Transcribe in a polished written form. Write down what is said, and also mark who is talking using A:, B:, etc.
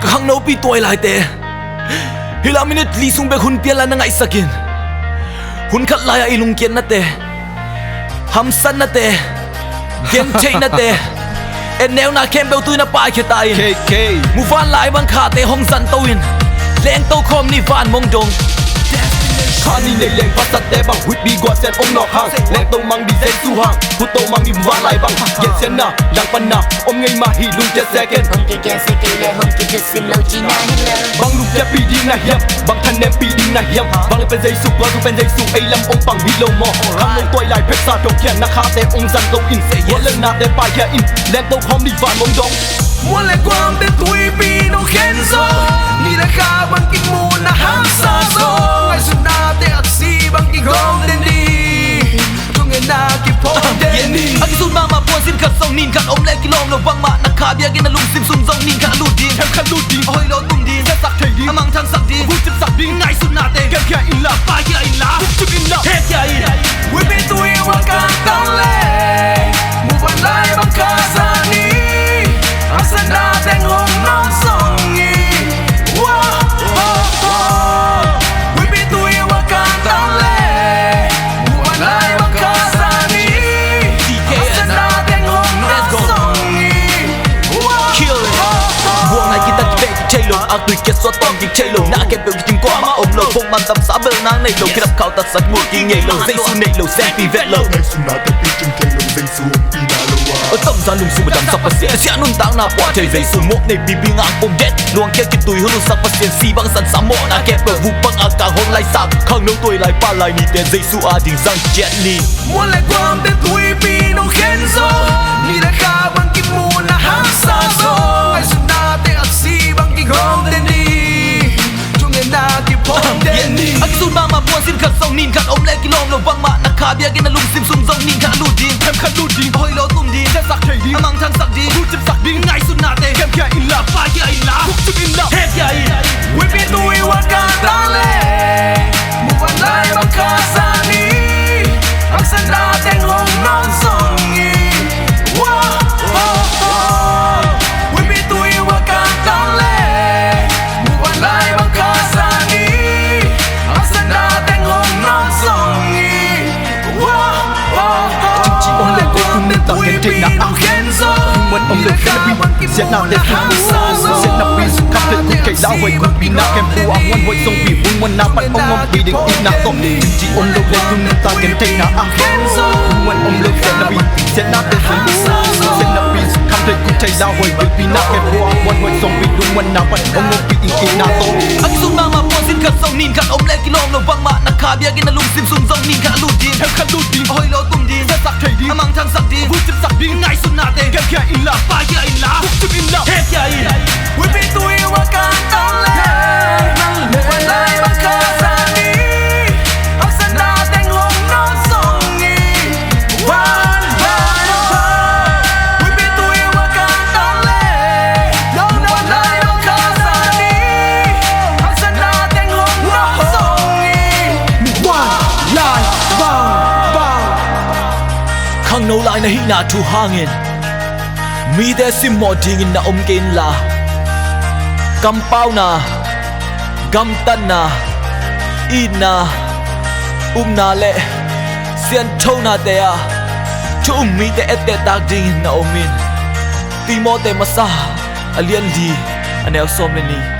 A: khang no pi toy lai te hila minute li sung be hun piala na ngai sakin hun khat lai ai lung kian na te ham san na te gen chei na te en neo na kem beu tu na pai khe ta in
B: KK
A: mu van lai bang kha te hong san to in leng to khom ni van mong dong
B: Khani lệ leng phát sắt té bằng huyết bi qua sen ôm nọ hàng leng tông mang đi dây su hàng hút tông mang đi va lại bằng hiện sen na yang pan na ôm ngay mà hi lung chết second bang lung chết bi đi na hiểm bang thân em bi đi na hiểm bang lên dây su qua bên dây su ai lam ôm bằng bi lâu mò hàng lông toy lại phết sa trong kia na khá té ôm dần tông in muốn lên na té pai kia in leng tông khom đi van mong dong
C: muốn lại quăng té tuổi bi nó khen gió ni đã khá bằng kinh mù na ham sa gió ngày xuân na té aksi bằng kinh gom đến đi tung ngày na kịp phong đến đi
A: aki sun ma puan sin khat song nin khat om le kilom lo bang ma na kha bia gen na lung sim sun zong nin kha lu din
B: em khăn lút đi
A: hoi lo tum din
B: sẽ sắc thầy đi
A: amang thang sak din
B: vui chip sắc đi
A: ngai sun na te
B: kem kia in la
A: pa kia in la
B: vui chip in la
A: he kia in
C: we be tuổi hoa càng tăng lên mù van lại bằng kazani asan na teng hong non song nghi we be tuổi hoa càng tăng lên mù van lại bằng kazani asan na teng hong non song nghi
A: kill it buông này kita ki be chei lo a tu ke so tong ki chei lo na ke be ki tim ko ma om lo phong man tam sa bel nang nei lo ki rap khao ta sat mu ki ngei lo zai su nei lo sen pi vet lo
D: ngày xuân đã tới đi chân cây lồng dây xuống đi na lâu
A: ở tâm ra lung su madam sa pasien sia nun tang na po chei zai su mo nei bi bi ngang pom det luang ke ki tui hu sa pasien si bang san sa mo na ke pe vu bang a ka hong lai sak khang no tui lai pa lai ni te zai su a ding zang jet ni
C: muốn lại quăng té tuổi bi nó khen gió ni đã khá bằng kinh mù na ham sa gió ngày xuân na té aksi bằng kinh gom đến đi tung ngày na kịp phong đến đi
A: aki sun ma puan sin khat song nin khat om le kilom lo bang ma na kha bia gen na lung sim sun zong nin kha lu din
B: em khăn lút đi
A: hoi lo tum din
B: sẽ sắc thầy đi
A: amang thang sak din
B: vui chip sắc đi
A: ngai sun na te
B: kem kia in la
A: pa kia in la
B: vui chip in la
A: he kia in
C: we be tuổi hoa càng tăng lên mù van lại bằng kazani asan na teng hong non song nghi we be tuổi hoa càng tăng lên mù van lại bằng kazani asan na teng hong non song nghi
B: chỉ ôm lên cô cùng nên tặng cái trên na
C: khen gió
B: muốn ông lên cái bi sẽ nào để phụ sẽ nào bi su khắp lên cùng cây lao hồi cùng bi na kem phù ang ngoan hồi sông bi vùng ngoan na bắt ông ngom bi định in na tôm chỉ ôm lên cùng nên tặng cái trên na ngoan ông lên sẽ nào bi sẽ nào để phụ sẽ nào bi su khắp lên cùng cây lao hồi cùng bi na kem phù ang ngoan hồi sông bi vùng ngoan na bắt ông ngom bi định in na tôm
A: aki sun ma puan sin khat song nin khat om le kilom lo bang ma na kha bia gen na lung sim sun zong nin kha lu din
B: em khăn lút đi
A: hoi lo tum din
B: sẽ sắc thầy đi
A: amang thang sak din
B: vui chip sắc đi
A: ngai sun na te
B: kem kia in la
A: pa kia in la
B: vui chip in la
A: he kia in
C: we be tuổi hoa càng tăng lên mù van lại bằng kazani asan na teng hong non song nghi we be tuổi hoa càng tăng lên mù van lại bằng kazani asan na teng hong non song nghi
B: lại bang
A: khang no lai na hi na thu hangin mi de sim mo ding in na om ken la kam pau na gam tan na in na na le sian thau na te a chu mi te et te tak ding na omin ti mo te masa alian di anel som le ni